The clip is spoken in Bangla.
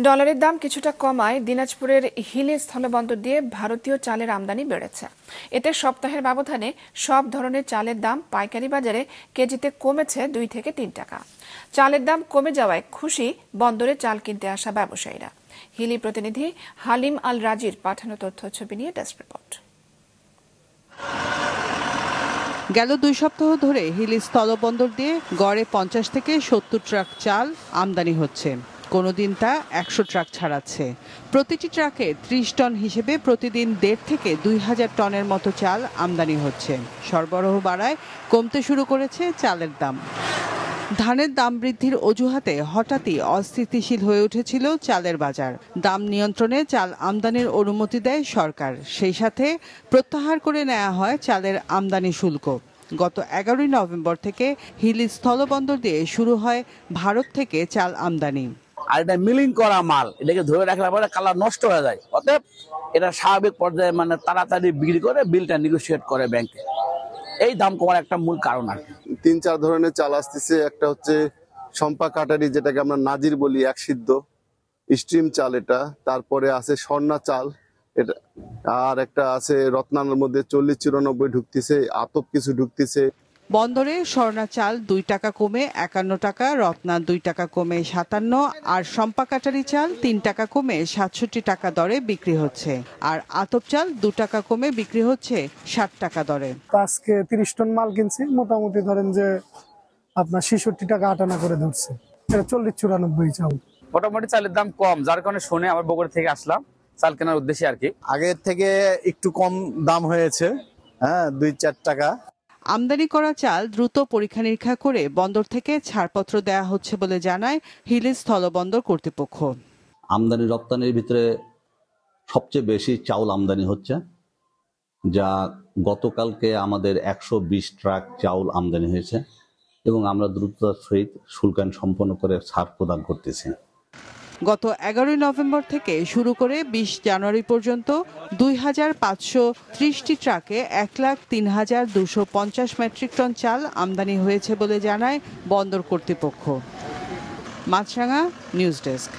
ডলারের দাম কিছুটা কমায় দিনাজপুরের হিলি স্থলবন্দর দিয়ে ভারতীয় চালের আমদানি বেড়েছে। এতে সপ্তাহের ব্যবধানে সব ধরনের চালের দাম পাইকারি বাজারে কেজিতে কমেছে 2 থেকে 3 টাকা। চালের দাম কমে যাওয়ায় খুশি বন্দরে চাল কিনতে আসা ব্যবসায়ীরা। হিলি প্রতিনিধি হালিম আল রাজির পাঠানো তথ্য ছবি নিয়ে ডেস্ক রিপোর্ট। গেল 2 সপ্তাহ ধরে হিলি স্থলবন্দর দিয়ে গড়ে 50 থেকে 70 ট্রাক চাল আমদানি হচ্ছে। কোনোদিন তা 100 ট্রাক ছাড়াচ্ছে। প্রতিটি ট্রাকে 30 টন হিসেবে প্রতিদিন 1.5 থেকে 2,000 টনের মতো চাল আমদানি হচ্ছে। সরবরাহ বাড়ায় কমতে শুরু করেছে চালের দাম। ধানের দাম বৃদ্ধির অজুহাতে হঠাৎই অস্থিতিশীল হয়ে উঠেছিল চালের বাজার। দাম নিয়ন্ত্রণে চাল আমদানির অনুমতি দেয় সরকার। সেই সাথে প্রত্যাহার করে নেওয়া হয় চালের আমদানি শুল্ক। গত 11 নভেম্বর থেকে হিলি স্থলবন্দর দিয়ে শুরু হয় ভারত থেকে চাল আমদানি। আর এটা মিলিং করা মাল, এটাকে ধরে রাখলে পরে কালার নষ্ট হয়ে যায়। অতএব এটা স্বাভাবিক পর্যায়ে তাড়াতাড়ি বিক্রি করে বিলটা নেগোশিয়েট করে ব্যাংকে। এই দাম কমার একটা মূল কারণ আর কি। 3-4 ধরনের চাল আসতেছে। একটা হচ্ছে সম্পা কাটারি, যেটাকে আমরা নাজির বলি, এক সিদ্ধ স্ট্রিম চাল এটা। তারপরে আছে স্বর্ণা চাল এটা, আর একটা আছে রত্নার মধ্যে 40-94 ঢুকতেছে, আতপ কিছু ঢুকতেছে। বন্দরে স্বর্ণা চাল 2 টাকা কমে 51 টাকা, রত্না 2 টাকা কমে 57, আর সম্পা কাটারি চাল 3 টাকা কমে 67 টাকা দরে বিক্রি হচ্ছে। আর আতপ চাল 2 টাকা কমে বিক্রি হচ্ছে 60 টাকা দরে। আজকে 30 টন মাল কিনছি, মোটামুটি ধরেন যে আপনার 66 টাকা 8 আনা করে ধরছে। এটা 40-94 চাল। মোটামুটি চালের দাম কম, যার কারণে শুনে আবার বগুড়া থেকে আসলাম চাল কেনার উদ্দেশ্যে আর কি। আগের থেকে একটু কম দাম হয়েছে, 2-4 টাকা। আমদানি করা চাল দ্রুত পরীক্ষা নিরীক্ষা করে বন্দর থেকে ছাড়পত্র দেওয়া হচ্ছে বলে জানায় হিলি স্থলবন্দর কর্তৃপক্ষ। আমদানি রপ্তানির ভিতরে সবচেয়ে বেশি চাউল আমদানি হচ্ছে, যা গতকালকে আমাদের 120 ট্রাক চাউল আমদানি হয়েছে এবং আমরা দ্রুততার সহিত শুল্কায়ন সম্পন্ন করে ছাড় প্রদান করতেছি। গত 11 নভেম্বর থেকে শুরু করে 20 জানুয়ারি পর্যন্ত 2,530টি ট্রাকে 1,03,250 মেট্রিক টন চাল আমদানি হয়েছে বলে জানায় বন্দর কর্তৃপক্ষ। মাছরাঙা নিউজ ডেস্ক।